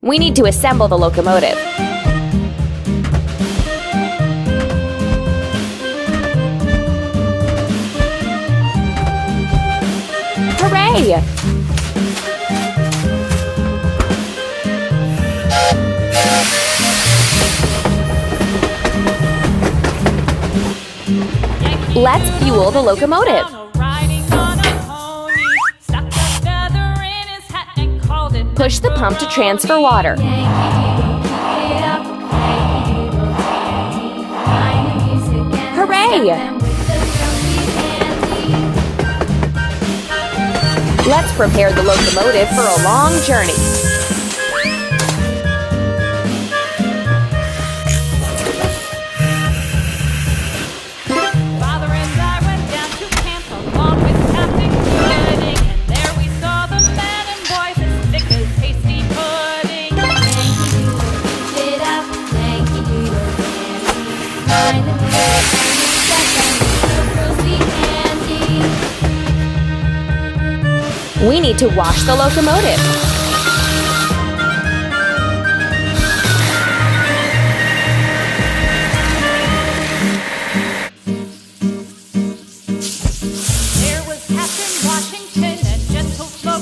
We need to assemble the locomotive. Hooray! Let's fuel the locomotive. Push the pump to transfer water. Hooray! Let's prepare the locomotive for a long journey. We need to wash the locomotive.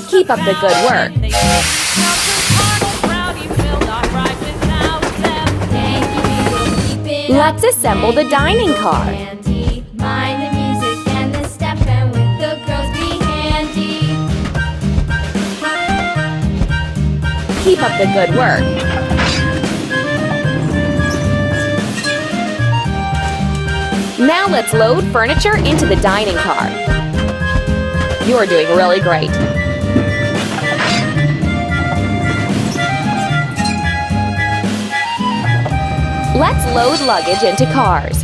Keep up the good work. Let's assemble the dining car. Keep up the good work. Now let's load furniture into the dining car. You're doing really great. Let's load luggage into cars.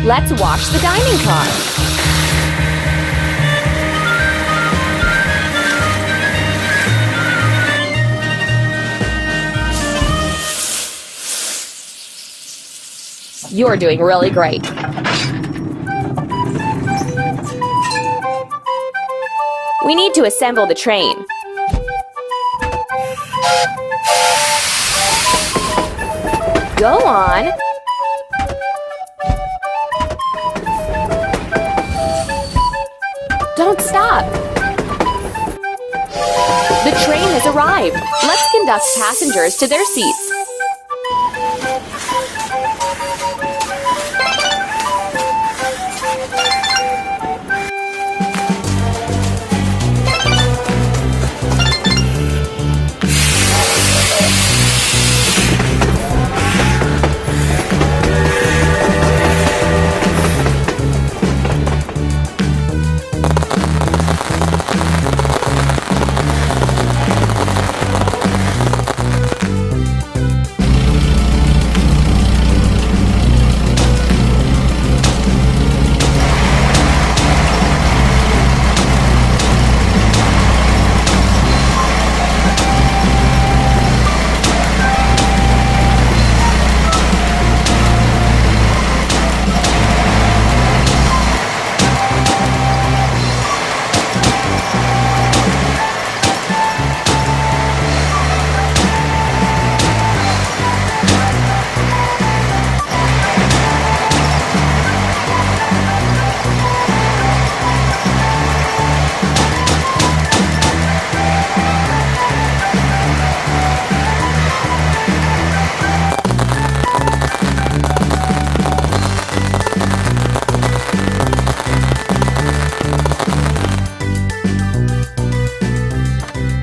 Let's wash the dining car. You're doing really great. We need to assemble the train. Go on. Don't stop! The train has arrived. Let's conduct passengers to their seats.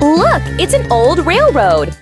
Look, it's an old railroad.